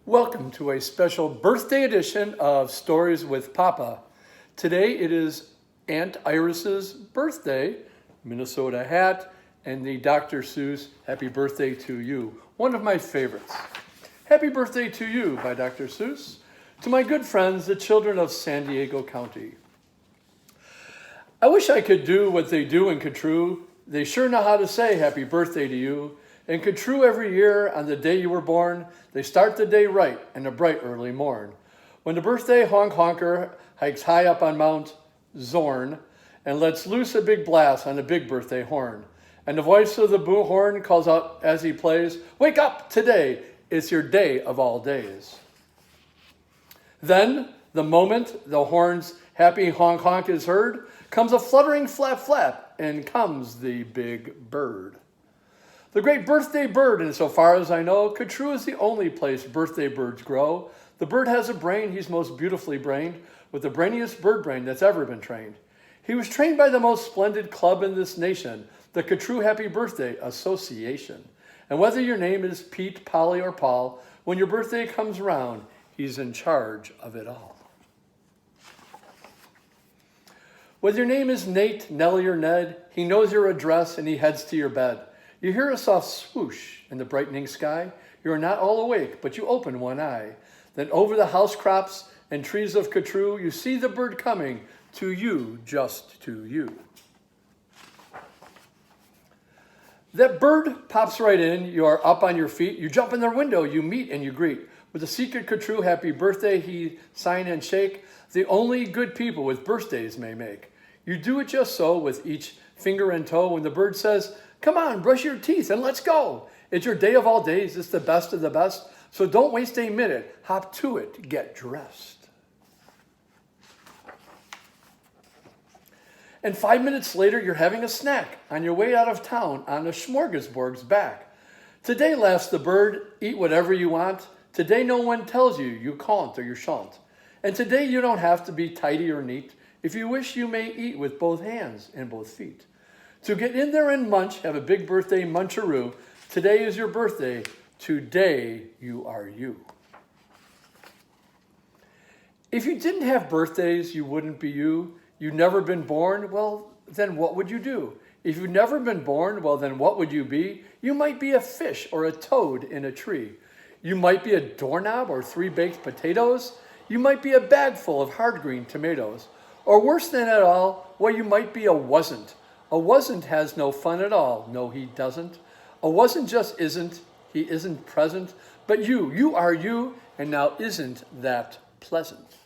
Welcome to a special birthday edition of Stories with Papa. Today it is Aunt Iris's birthday, Minnesota hat, and the Dr. Seuss Happy Birthday to You, one of my favorites. Happy Birthday to You by Dr. Seuss, to my good friends, the children of San Diego County. I wish I could do what they do in Catrue. They sure know how to say happy birthday to you. In Catrue every year, on the day you were born, they start the day right in a bright early morn. When the birthday honker hikes high up on Mount Zorn and lets loose a big blast on a big birthday horn. And the voice of the horn calls out as he plays, "Wake up today, it's your day of all days." Then, the moment the horn's happy honk is heard, comes a fluttering flap flap, and comes the big bird. The great birthday bird, and so far as I know, Catrue is the only place birthday birds grow. The bird has a brain, he's most beautifully brained, with the brainiest bird brain that's ever been trained. He was trained by the most splendid club in this nation, the Catrue Happy Birthday Association. And whether your name is Pete, Polly, or Paul, when your birthday comes around, he's in charge of it all. Whether your name is Nate, Nellie, or Ned, he knows your address and he heads to your bed. You hear a soft swoosh in the brightening sky. You are not all awake, but you open one eye. Then over the house crops and trees of Catrue, you see the bird coming to you, just to you. That bird pops right in. You are up on your feet. You jump in their window. You meet and you greet. With a secret Catrue happy birthday, he sign and shake. The only good people with birthdays may make. You do it just so with each finger and toe. When the bird says, "Come on, brush your teeth and let's go. It's your day of all days. It's the best of the best. So don't waste a minute. Hop to it. Get dressed." And 5 minutes later, you're having a snack on your way out of town on a smorgasbord's back. Today, laughs the bird, eat whatever you want. Today, no one tells you can't or you shan't. And today, you don't have to be tidy or neat. If you wish, you may eat with both hands and both feet. To get in there and munch, have a big birthday muncharoo. Today is your birthday. Today you are you. If you didn't have birthdays, you wouldn't be you. You've never been born, well, then what would you do? If you've never been born, well, then what would you be? You might be a fish or a toad in a tree. You might be a doorknob or 3 baked potatoes. You might be a bag full of hard green tomatoes. Or worse than it all, well, you might be a wasn't. A wasn't has no fun at all. No, he doesn't. A wasn't just isn't. He isn't present. But you are you, and now isn't that pleasant?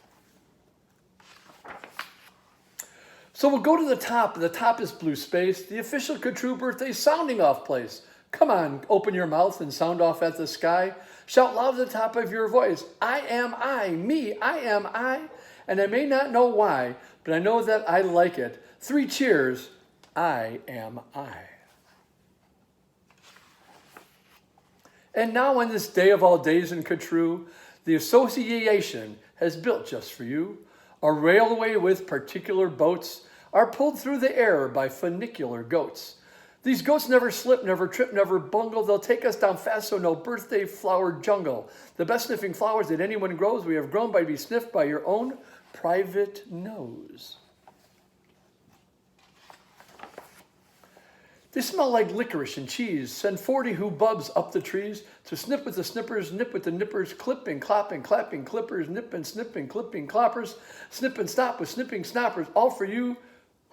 So we'll go to the top. The top is blue space, the official Catrue birthday sounding off place. Come on, open your mouth and sound off at the sky. Shout loud at the top of your voice. I am I, me, I am I. And I may not know why, but I know that I like it. 3 cheers. I am I. And now on this day of all days in Catrue, the association has built just for you a railway with particular boats are pulled through the air by funicular goats. These goats never slip, never trip, never bungle. They'll take us down fast, so no birthday flower jungle. The best sniffing flowers that anyone grows, we have grown by to be sniffed by your own private nose. They smell like licorice and cheese. Send 40 hubbubs up the trees to snip with the snippers, nip with the nippers, clip and clap and clapping clippers, nip and snip and clipping cloppers, snip and stop with snipping snoppers, all for you.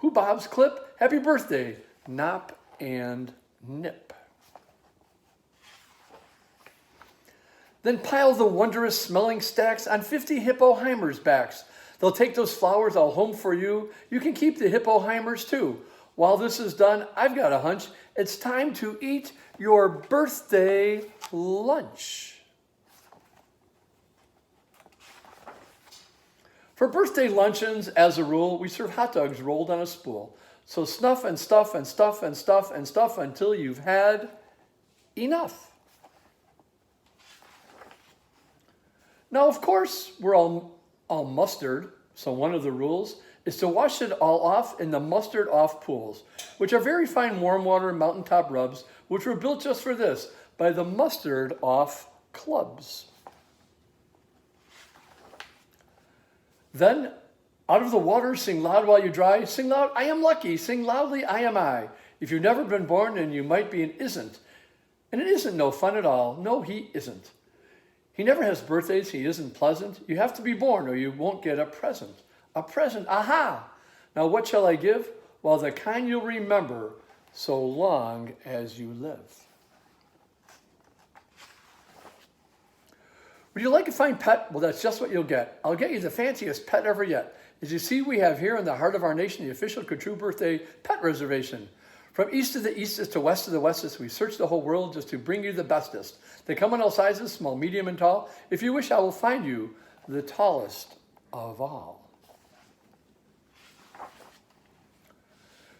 Hubbubs clip, happy birthday, nop and nip. Then pile the wondrous smelling stacks on 50 hippoheimers' backs. They'll take those flowers all home for you. You can keep the hippoheimers too. While this is done, I've got a hunch. It's time to eat your birthday lunch. For birthday luncheons, as a rule, we serve hot dogs rolled on a spool. So snuff and stuff and stuff and stuff and stuff until you've had enough. Now, of course, we're all mustard, so one of the rules is to wash it all off in the mustard off pools, which are very fine warm water mountaintop rubs, which were built just for this by the Mustard Off Clubs. Then out of the water, sing loud while you dry. Sing loud, I am lucky. Sing loudly, I am I. If you've never been born, and you might be and isn't. And it isn't no fun at all. No, he isn't. He never has birthdays. He isn't pleasant. You have to be born or you won't get a present. A present, aha. Now what shall I give? Well, the kind you'll remember so long as you live. Would you like a fine pet? Well, that's just what you'll get. I'll get you the fanciest pet ever yet. As you see, we have here in the heart of our nation the official Couture Birthday Pet Reservation. From east to the eastest to west to the westest, we search the whole world just to bring you the bestest. They come in all sizes, small, medium, and tall. If you wish, I will find you the tallest of all.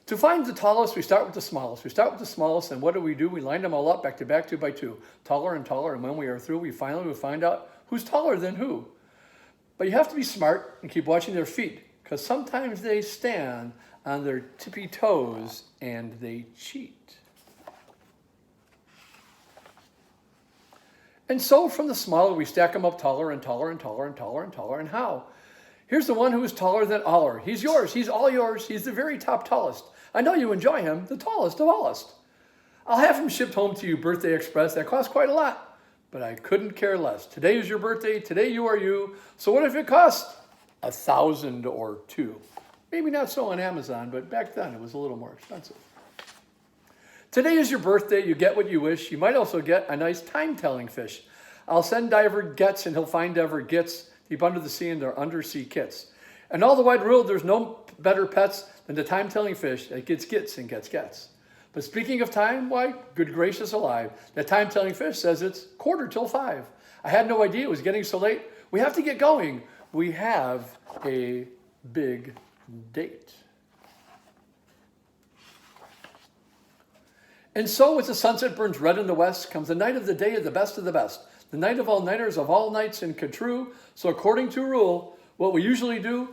To find the tallest, we start with the smallest. We start with the smallest, and what do? We line them all up back to back, 2 by 2. Taller and taller, and when we are through, we finally will find out who's taller than who. But you have to be smart and keep watching their feet, because sometimes they stand on their tippy toes and they cheat. And so from the smaller, we stack them up taller and taller and taller and taller and taller. And how? Here's the one who is taller than aller. He's yours. He's all yours. He's the very top tallest. I know you enjoy him, the tallest of allest. I'll have him shipped home to you, Birthday Express. That costs quite a lot, but I couldn't care less. Today is your birthday. Today you are you. So what if it cost $1,000 or $2,000? Maybe not so on Amazon, but back then it was a little more expensive. Today is your birthday. You get what you wish. You might also get a nice time-telling fish. I'll send Diver Gets, and he'll find Diver Gets deep under the sea in their undersea kits. And all the wide world, there's no better pets than the time-telling fish that gets and gets. But speaking of time, why, good gracious alive, that time-telling fish says it's 5:15. I had no idea it was getting so late. We have to get going. We have a big date. And so as the sunset burns red in the west, comes the night of the day of the best, the night of all nighters of all nights in Couture. So according to rule, what we usually do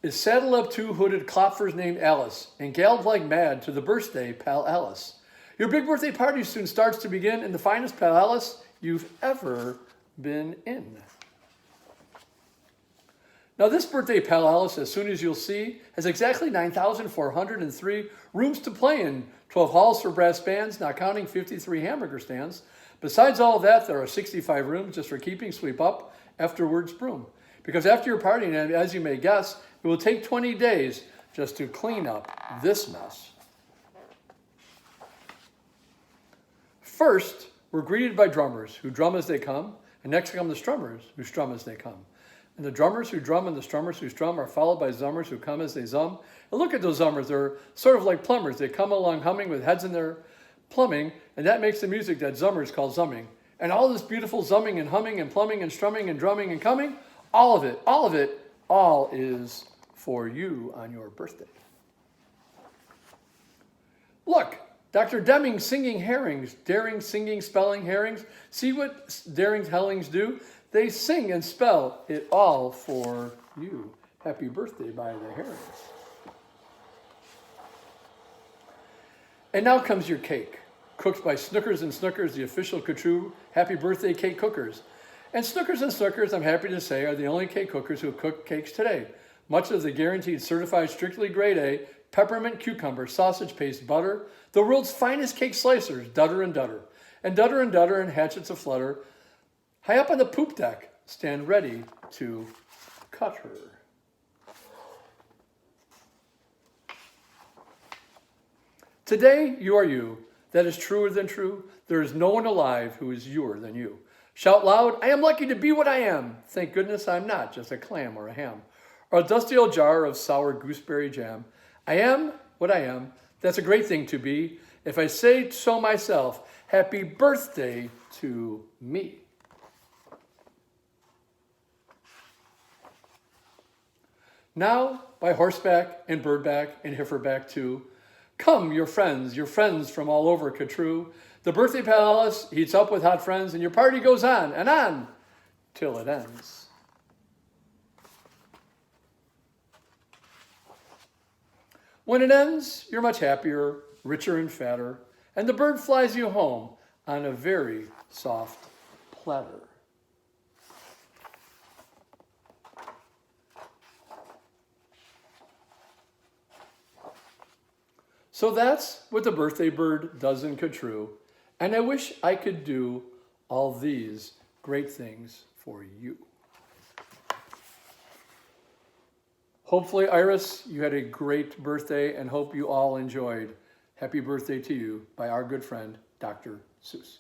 is saddle up 2 hooded klopfers named Alice and gallop like mad to the birthday Pal Alice. Your big birthday party soon starts to begin in the finest Pal Alice you've ever been in. Now this birthday Pal Alice, as soon as you'll see, has exactly 9,403 rooms to play in, 12 halls for brass bands, not counting 53 hamburger stands. Besides all of that, there are 65 rooms just for keeping sweep up, afterwards broom. Because after your party, and as you may guess, it will take 20 days just to clean up this mess. First, we're greeted by drummers who drum as they come, and next come the strummers who strum as they come. And the drummers who drum and the strummers who strum are followed by zummers who come as they zum. And look at those zummers, they're sort of like plumbers. They come along humming with heads in their plumbing, and that makes the music that zummers call zumming. And all this beautiful zumming and humming and plumbing and strumming and drumming and coming, all of it, all is for you on your birthday. Look, Dr. Deming singing herrings, daring singing spelling herrings. See what daring hellings do? They sing and spell it all for you. Happy birthday by the herrings. And now comes your cake, cooked by Snookers and Snookers, the official Couture happy birthday cake cookers. And Snookers and Snookers, I'm happy to say, are the only cake cookers who cook cakes today. Much of the guaranteed certified strictly grade A, peppermint cucumber, sausage paste, butter, the world's finest cake slicers, Dutter and Dutter. And Dutter and hatchets a flutter. High up on the poop deck, stand ready to cut her. Today, you are you. That is truer than true. There is no one alive who is youer than you. Shout loud, I am lucky to be what I am. Thank goodness I'm not just a clam or a ham, or a dusty old jar of sour gooseberry jam. I am what I am. That's a great thing to be. If I say so myself, happy birthday to me. Now, by horseback and birdback and heiferback too, come your friends from all over Couture. The birthday palace heats up with hot friends, and your party goes on and on till it ends. When it ends, you're much happier, richer and fatter, and the bird flies you home on a very soft platter. So that's what the birthday bird does in Katrue, and I wish I could do all these great things for you. Hopefully, Iris, you had a great birthday and hope you all enjoyed Happy Birthday to You by our good friend, Dr. Seuss.